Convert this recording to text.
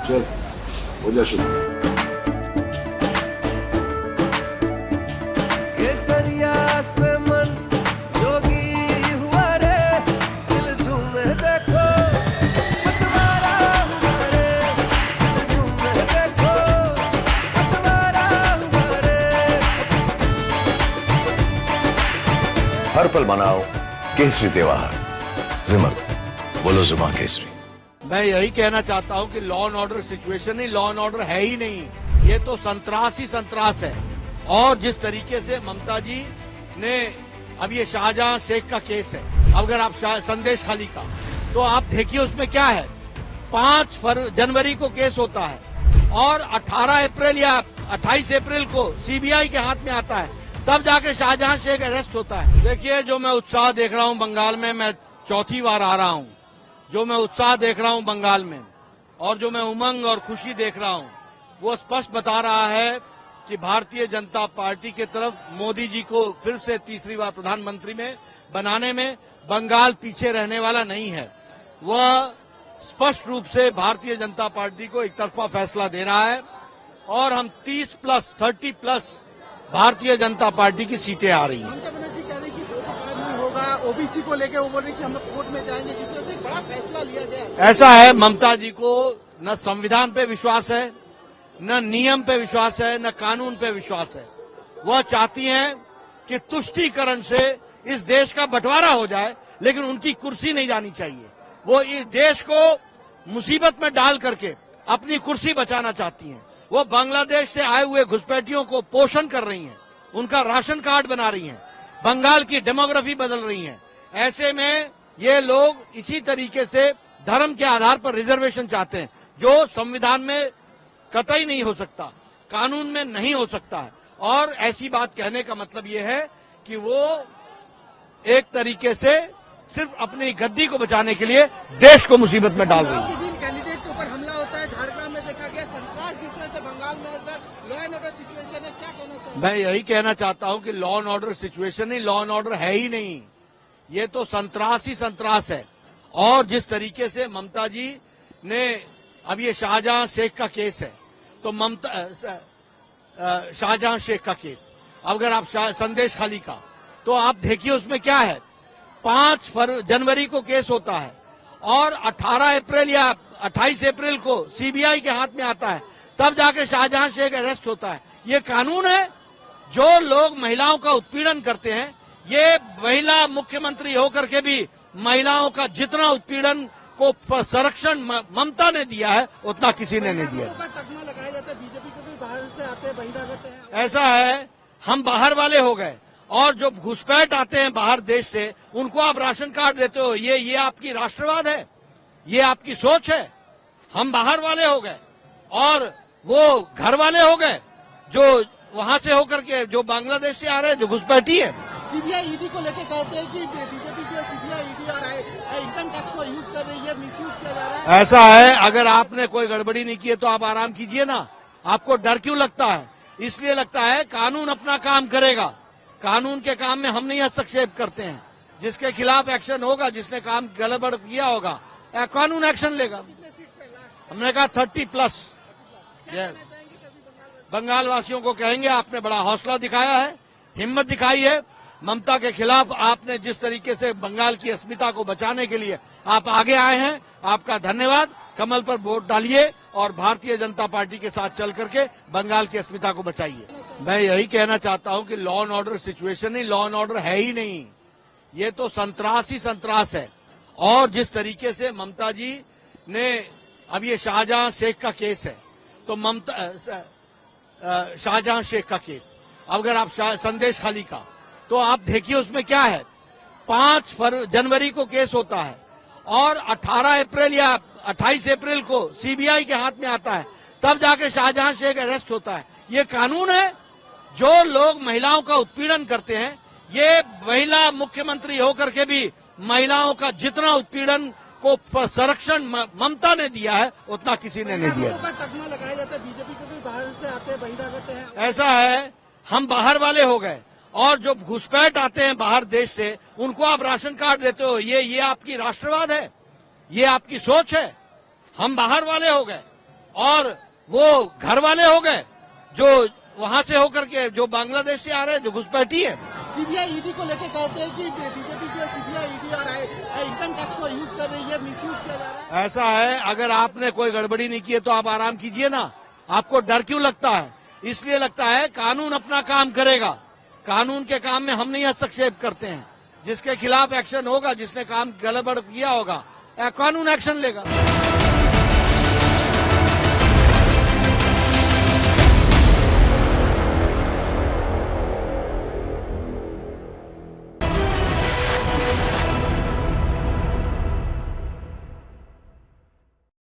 चल हो जा शुरू। केसरिया से मन जोगी हुआ रे, दिल झूमे देखो पतवारा हुआ रे, दिल झूमे देखो पतवारा हुआ रे। हर पल मनाओ केसरी त्योहार। विमल, बोलो जुबान केसरी। मैं यही कहना चाहता हूं कि law and order situation he law and order है ही नहीं, ये तो संतरास ही संतरास है। और जिस तरीके से ममता जी ने, अब ये शाहजहां शेख का केस है, अगर आप संदेश खाली का, तो आप देखिए उसमें क्या है। 5 जनवरी को केस होता है और 18 अप्रैल या 28 अप्रैल को सीबीआई के हाथ में आता है, तब जाके शाहजहां शेख अरेस्ट होता है। देखिए, जो मैं उत्साह देख रहा हूं बंगाल में, मैं चौथी बार आ रहा हूं, जो मैं उत्साह देख रहा हूं बंगाल में और जो मैं उमंग और खुशी देख रहा हूं, वो स्पष्ट बता रहा है कि भारतीय जनता पार्टी के तरफ मोदी जी को फिर से तीसरी बार प्रधानमंत्री में बनाने में बंगाल पीछे रहने वाला नहीं है। वह स्पष्ट रूप से भारतीय जनता पार्टी को एक तरफा फैसला दे रहा है और हम 30+ भारतीय जनता पार्टी की सीटें आ रही हैं। ममता बनर्जी कह रही कि 205 होगा, ओबीसी को लेकर वो बोल रही कि हम लोग कोर्ट में जाएंगे, जिस तरह से एक बड़ा फैसला लिया गया है। ऐसा है, ममता जी को न संविधान पे विश्वास है, न नियम पे विश्वास है, न कानून पे विश्वास है। वह चाहती हैं कि तुष्टीकरण से इस देश का बंटवारा हो जाए, लेकिन उनकी कुर्सी नहीं जानी चाहिए। वो इस देश को मुसीबत में डाल करके अपनी कुर्सी बचाना चाहती हैं। वो बांग्लादेश से आए हुए घुसपैठियों को पोषण कर रही हैं, उनका राशन कार्ड बना रही हैं, बंगाल की डेमोग्राफी बदल रही हैं। ऐसे में ये लोग इसी तरीके से धर्म के आधार पर रिजर्वेशन चाहते हैं, जो संविधान में कतई नहीं हो सकता, कानून में नहीं हो सकता है। और ऐसी बात कहने का मतलब ये है कि वो एक तरीके से सिर्फ अपनी गद्दी को बचाने के लिए देश को मुसीबत में डाल रही है। दिन कैंडिडेट के ऊपर हमला होता है, झारखंड में देखा गया संतरास जिस तरह से बंगाल में है। Sir, law and order situation है, क्या कहना चाहिए? मैं यही कहना चाहता हूं कि law and order situation he law and order है ही नहीं, ये तो संतरास ही संतरास है। और जिस तरीके से ममता जी ने, अब ये शाहजहां शेख का केस है, तो शाहजहां शेख का केस, अगर आप संदेश खाली का, तो आप देखिए उसमें क्या है। 5 जनवरी को केस होता है और 18 अप्रैल या 28 अप्रैल को सीबीआई के हाथ में आता है, तब जाके शाहजहां शेख अरेस्ट होता है। ये कानून है। जो लोग महिलाओं का उत्पीड़न करते हैं, ये महिला मुख्यमंत्री होकर के भी महिलाओं का जितना उत्पीड़न को संरक्षण ममता ने दिया है, उतना किसी ने नहीं दिया। तगमा लगाया जाता है, बीजेपी को भी बाहर से आते हैं, बहिरागत हैं। ऐसा है, हम बाहर वाले हो गए और जो घुसपैठ आते हैं बाहर देश से, उनको आप राशन कार्ड देते हो। ये आपकी राष्ट्रवाद है, ये आपकी सोच है। हम बाहर वाले हो गए और वो घर वाले हो गए, जो वहां से होकर के, जो बांग्लादेश से आ रहे हैं, जो घुसपैठी है। सीबीआई ईडी को लेकर कहते हैं कि बीजेपी जो है सीबीआई ईडी और इनकम टैक्स को यूज कर रही है, मिसयूज किया जा रहा है। ऐसा है, अगर आपने कोई गड़बड़ी नहीं की है तो आप आराम कीजिए ना। आपको डर क्यों लगता है? इसलिए लगता है कानून अपना काम करेगा। कानून के काम में हम नहीं हस्तक्षेप करते हैं। जिसके खिलाफ एक्शन होगा, जिसने काम गड़बड़ किया होगा, कानून एक्शन लेगा। हमने कहा 30+। बंगाल वासियों को कहेंगे, आपने बड़ा हौसला दिखाया है, हिम्मत दिखाई है। ममता के खिलाफ आपने जिस तरीके से बंगाल की अस्मिता को बचाने के लिए आप आगे आए हैं, आपका धन्यवाद। कमल पर वोट डालिए और भारतीय जनता पार्टी के साथ चल करके बंगाल की अस्मिता को बचाइए। मैं यही कहना चाहता हूं कि law and order situation he law and order है ही नहीं, ये तो संतरास ही संतरास है। और जिस तरीके से ममता जी ने, अब ये शाहजहां शेख का केस है, तो शाहजहां शेख का केस, अगर आप संदेश खाली का, तो आप देखिए उसमें क्या है। 5 जनवरी को केस होता है और 18 अप्रैल या 28 अप्रैल को सीबीआई के हाथ में आता है, तब जाके शाहजहां शेख अरेस्ट होता है। ये कानून है। जो लोग महिलाओं का उत्पीड़न करते हैं, ये महिला मुख्यमंत्री होकर के भी महिलाओं का जितना उत्पीड़न को संरक्षण ममता ने दिया है, उतना किसी ने नहीं दिया। तगमा लगाया जाता है, बीजेपी को भी बाहर से आते हैं, बहिरागत हैं। ऐसा है, हम बाहर वाले हो गए और जो घुसपैठ आते हैं बाहर देश से, उनको आप राशन कार्ड देते हो। ये आपकी राष्ट्रवाद है, ये आपकी सोच है। हम बाहर वाले हो गए और वो घर वाले हो गए जो वहां से होकर के जो बांग्लादेश से आ रहे हैं, जो घुसपैठी है। सीबीआई ईडी को लेकर कहते हैं कि बीजेपी जो सीबीआई ईडी और इनकम टैक्स को यूज कर रही है, मिसयूज किया जा रहा है। ऐसा है, अगर आपने कोई गड़बड़ी नहीं की है तो आप आराम कीजिए ना। आपको डर क्यों लगता है? इसलिए लगता है कानून अपना काम करेगा। कानून के काम में हम नहीं हस्तक्षेप करते हैं। जिसके खिलाफ एक्शन होगा, जिसने काम गड़बड़ किया होगा, कानून एक्शन लेगा।